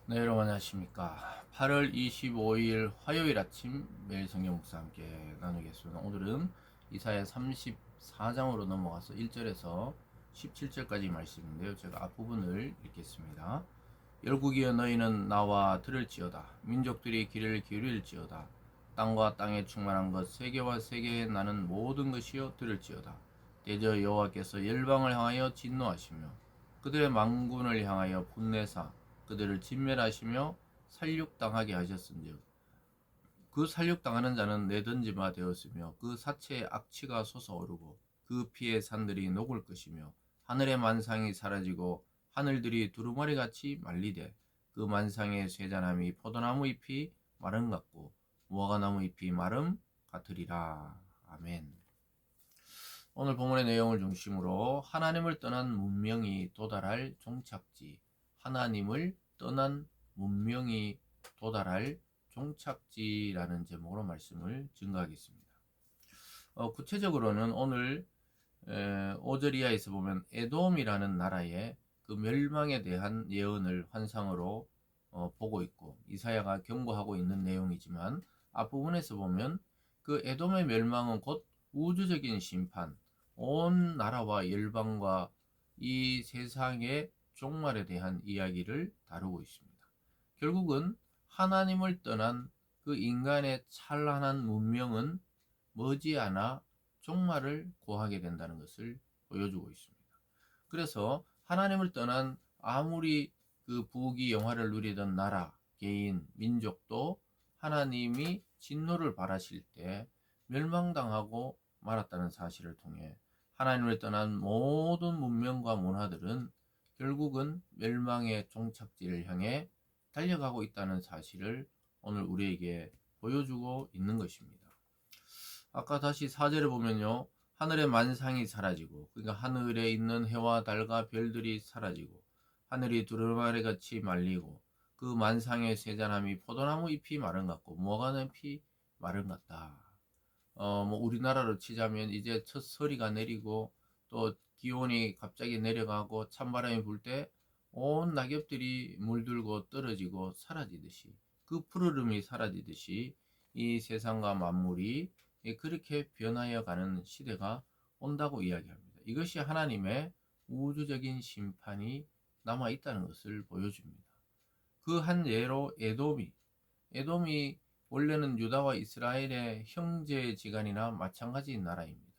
네, 여러분 안녕하십니까. 8월 25일 화요일 아침 매일 성경 묵상 함께 나누겠습니다. 오늘은 이사야 34장으로 넘어가서 1절에서 17절까지 말씀인데요. 제가 앞부분을 읽겠습니다. 열국이여 너희는 나와 들을지어다. 민족들이 귀를 기울일지어다. 땅과 땅에 충만한 것 세계와 세계에 나는 모든 것이여 들을지어다. 대저 여호와께서 열방을 향하여 진노하시며 그들의 만군을 향하여 분내사 그들을 진멸하시며 살육당하게 하셨은즉 그 살육당하는 자는 내던지 바 되었으며 그 사체의 악취가 솟아오르고 그 피의 산들이 녹을 것이며 하늘의 만상이 사라지고 하늘들이 두루마리같이 말리되 그 만상의 쇠잔함이 포도나무 잎이 마름 같고 무화과나무 잎이 마름 같으리라. 아멘. 오늘 본문의 내용을 중심으로 하나님을 떠난 문명이 도달할 종착지, 하나님을 떠난 문명이 도달할 종착지라는 제목으로 말씀을 증거하겠습니다. 구체적으로는 오늘 5절 이하에서 보면 에돔이라는 나라의 그 멸망에 대한 예언을 환상으로 보고 있고 이사야가 경고하고 있는 내용이지만 앞부분에서 보면 그 에돔의 멸망은 곧 우주적인 심판, 온 나라와 열방과 이 세상의 종말에 대한 이야기를 다루고 있습니다. 결국은 하나님을 떠난 그 인간의 찬란한 문명은 머지않아 종말을 고하게 된다는 것을 보여주고 있습니다. 그래서 하나님을 떠난 아무리 그 부귀 영화를 누리던 나라, 개인, 민족도 하나님이 진노를 발하실 때 멸망당하고 말았다는 사실을 통해 하나님을 떠난 모든 문명과 문화들은 결국은 멸망의 종착지를 향해 달려가고 있다는 사실을 오늘 우리에게 보여주고 있는 것입니다. 아까 다시 4절을 보면요. 하늘의 만상이 사라지고, 그러니까 하늘에 있는 해와 달과 별들이 사라지고, 하늘이 두루마리같이 말리고, 그 만상의 세잔함이 포도나무 잎이 마른 같고, 무화과나무 잎이 마른 같다. 뭐 우리나라로 치자면 이제 첫 서리가 내리고, 또 기온이 갑자기 내려가고, 찬바람이 불 때 온 낙엽들이 물들고 떨어지고 사라지듯이, 그 푸르름이 사라지듯이 이 세상과 만물이 그렇게 변하여 가는 시대가 온다고 이야기합니다. 이것이 하나님의 우주적인 심판이 남아 있다는 것을 보여줍니다. 그 한 예로 에돔이 원래는 유다와 이스라엘의 형제지간이나 마찬가지인 나라입니다.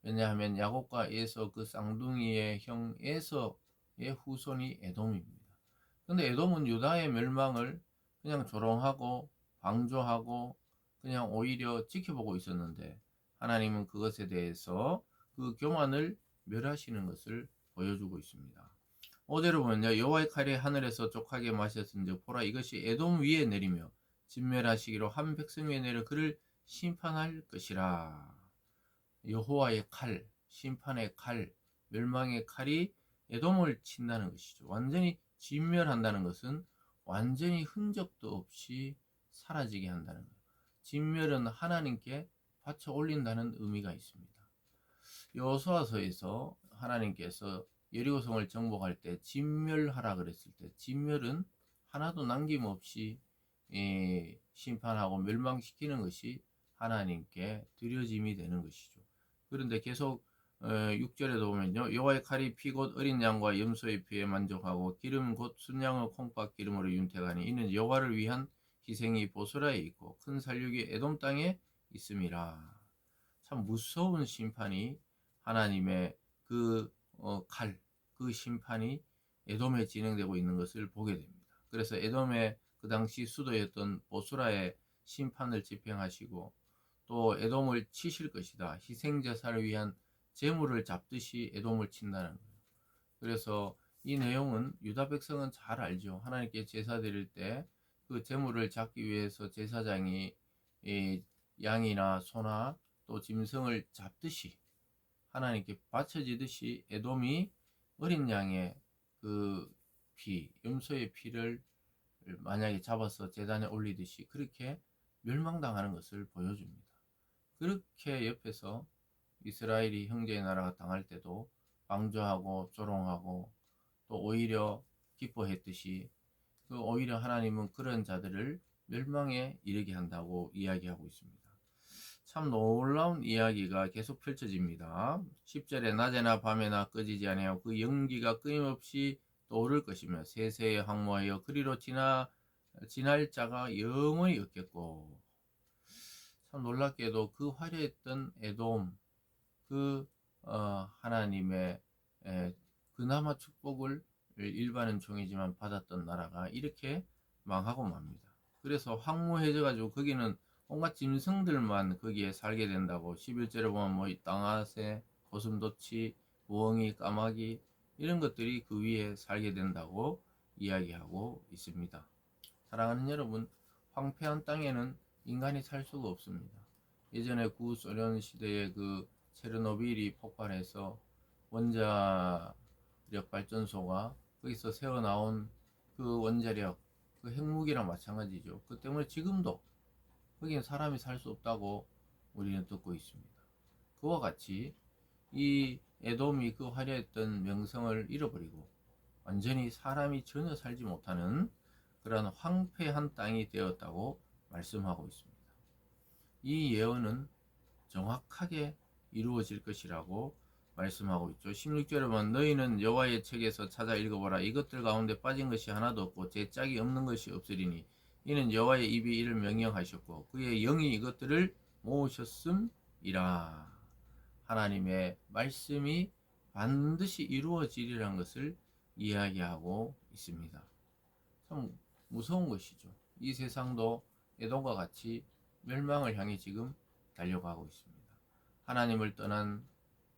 왜냐하면 야곱과 에서 그 쌍둥이의 형 에서의 후손이 에돔입니다. 근데 에돔은 유다의 멸망을 그냥 조롱하고 방조하고 그냥 오히려 지켜보고 있었는데 하나님은 그것에 대해서 그 교만을 멸하시는 것을 보여주고 있습니다. 5절을 보면요. 여호와의 칼이 하늘에서 족하게 마셨은즉 보라 이것이 에돔 위에 내리며 진멸하시기로 한 백성 위에 내려 그를 심판할 것이라. 여호와의 칼, 심판의 칼, 멸망의 칼이 에돔을 친다는 것이죠. 완전히 진멸한다는 것은 완전히 흔적도 없이 사라지게 한다는 거예요. 진멸은 하나님께 바쳐 올린다는 의미가 있습니다. 여호수아서에서 하나님께서 여리고성을 정복할 때 진멸하라 그랬을 때 진멸은 하나도 남김없이 심판하고 멸망시키는 것이 하나님께 드려짐이 되는 것이죠. 그런데 계속 6절에도 보면요. 여호와의 칼이 피 곧 어린 양과 염소의 피에 만족하고 기름 곧 순양의 콩팥 기름으로 윤택하니 이는 여호와를 위한 희생이 보스라에 있고 큰 살육이 에돔 땅에 있음이라. 참 무서운 심판이 하나님의 그 칼, 그 심판이 에돔에 진행되고 있는 것을 보게 됩니다. 그래서 에돔의 그 당시 수도였던 보스라의 심판을 집행하시고 또 에돔을 치실 것이다. 희생제사를 위한 제물을 잡듯이 에돔을 친다는 거예요. 그래서 이 내용은 유다 백성은 잘 알죠. 하나님께 제사 드릴 때 그 제물을 잡기 위해서 제사장이 양이나 소나 또 짐승을 잡듯이 하나님께 바쳐지듯이 에돔이 어린 양의 그 피, 염소의 피를 만약에 잡아서 제단에 올리듯이 그렇게 멸망당하는 것을 보여줍니다. 그렇게 옆에서 이스라엘이 형제의 나라가 당할 때도 방조하고 조롱하고 또 오히려 기뻐했듯이 오히려 하나님은 그런 자들을 멸망에 이르게 한다고 이야기하고 있습니다. 참 놀라운 이야기가 계속 펼쳐집니다. 10절에 낮에나 밤에나 꺼지지 아니하고 그 연기가 끊임없이 떠오를 것이며 세세에 항모하여 그리로 지날 자가 영원히 없겠고. 참 놀랍게도 그 화려했던 에돔, 그 하나님의 그나마 축복을 일반은 종이지만 받았던 나라가 이렇게 망하고 맙니다. 그래서 황무해져 가지고 거기는 온갖 짐승들만 거기에 살게 된다고 11절에 보면 뭐 땅아새, 고슴도치, 부엉이, 까마귀 이런 것들이 그 위에 살게 된다고 이야기하고 있습니다. 사랑하는 여러분, 황폐한 땅에는 인간이 살 수가 없습니다. 예전에 구소련 시대에 그 체르노빌이 폭발해서 원자력 발전소가 거기서 새어나온 그 원자력, 그 핵무기랑 마찬가지죠. 그 때문에 지금도 거기는 사람이 살 수 없다고 우리는 듣고 있습니다. 그와 같이 이 에돔이 그 화려했던 명성을 잃어버리고 완전히 사람이 전혀 살지 못하는 그런 황폐한 땅이 되었다고 말씀하고 있습니다. 이 예언은 정확하게 이루어질 것이라고 말씀하고 있죠. 16절에 보면 너희는 여호와의 책에서 찾아 읽어보라. 이것들 가운데 빠진 것이 하나도 없고 제 짝이 없는 것이 없으리니 이는 여호와의 입이 이를 명령하셨고 그의 영이 이것들을 모으셨음이라. 하나님의 말씀이 반드시 이루어지리라는 것을 이야기하고 있습니다. 참 무서운 것이죠. 이 세상도 에돔과 같이 멸망을 향해 지금 달려가고 있습니다. 하나님을 떠난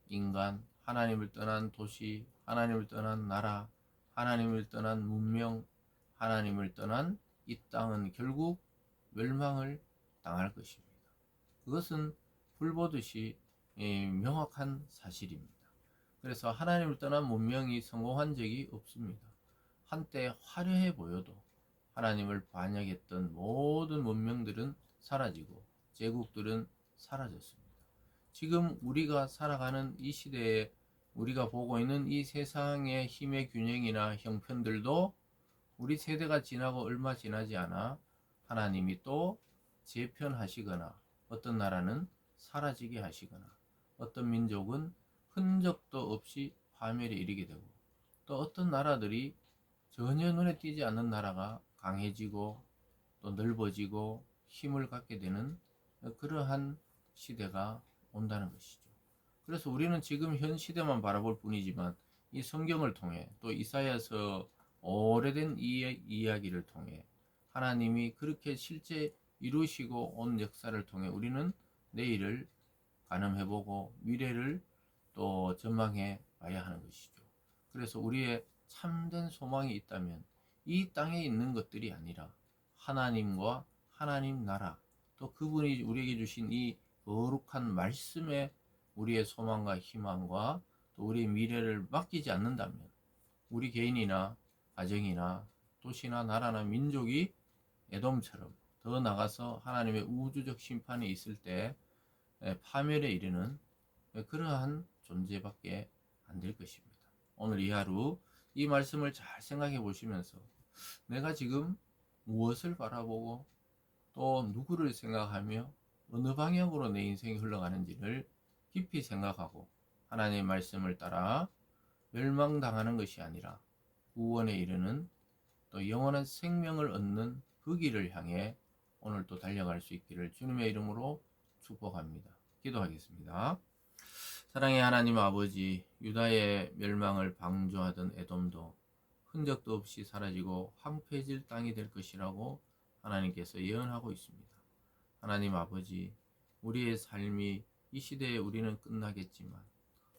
인간, 하나님을 떠난 도시, 하나님을 떠난 나라, 하나님을 떠난 문명, 하나님을 떠난 이 땅은 결국 멸망을 당할 것입니다. 그것은 불보듯이 명확한 사실입니다. 그래서 하나님을 떠난 문명이 성공한 적이 없습니다. 한때 화려해 보여도 하나님을 반역했던 모든 문명들은 사라지고 제국들은 사라졌습니다. 지금 우리가 살아가는 이 시대에 우리가 보고 있는 이 세상의 힘의 균형이나 형편들도 우리 세대가 지나고 얼마 지나지 않아 하나님이 또 재편하시거나 어떤 나라는 사라지게 하시거나 어떤 민족은 흔적도 없이 파멸에 이르게 되고 또 어떤 나라들이 전혀 눈에 띄지 않는 나라가 강해지고 또 넓어지고 힘을 갖게 되는 그러한 시대가 온다는 것이죠. 그래서 우리는 지금 현 시대만 바라볼 뿐이지만 이 성경을 통해 또 이사야서 오래된 이야기를 통해 하나님이 그렇게 실제 이루시고 온 역사를 통해 우리는 내일을 가늠해보고 미래를 또 전망해 봐야 하는 것이죠. 그래서 우리의 참된 소망이 있다면 이 땅에 있는 것들이 아니라 하나님과 하나님 나라 또 그분이 우리에게 주신 이 거룩한 말씀에 우리의 소망과 희망과 또 우리의 미래를 맡기지 않는다면 우리 개인이나 가정이나 도시나 나라나 민족이 에돔처럼 더 나가서 하나님의 우주적 심판이 있을 때 파멸에 이르는 그러한 존재밖에 안 될 것입니다. 오늘 이 하루 이 말씀을 잘 생각해 보시면서 내가 지금 무엇을 바라보고 또 누구를 생각하며 어느 방향으로 내 인생이 흘러가는지를 깊이 생각하고 하나님의 말씀을 따라 멸망당하는 것이 아니라 구원에 이르는 또 영원한 생명을 얻는 그 길을 향해 오늘 또 달려갈 수 있기를 주님의 이름으로 축복합니다. 기도하겠습니다. 사랑의 하나님 아버지, 유다의 멸망을 방조하던 에돔도 흔적도 없이 사라지고 황폐해질 땅이 될 것이라고 하나님께서 예언하고 있습니다. 하나님 아버지, 우리의 삶이 이 시대에 우리는 끝나겠지만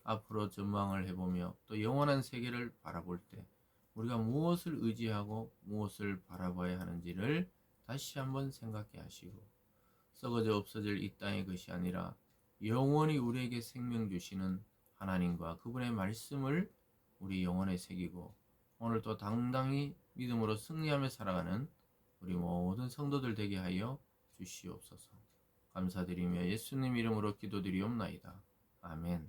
앞으로 전망을 해보며 또 영원한 세계를 바라볼 때 우리가 무엇을 의지하고 무엇을 바라봐야 하는지를 다시 한번 생각해 하시고 썩어져 없어질 이 땅의 것이 아니라 영원히 우리에게 생명 주시는 하나님과 그분의 말씀을 우리 영혼에 새기고 오늘도 당당히 믿음으로 승리하며 살아가는 우리 모든 성도들 되게 하여 주시옵소서. 감사드리며 예수님 이름으로 기도드리옵나이다. 아멘.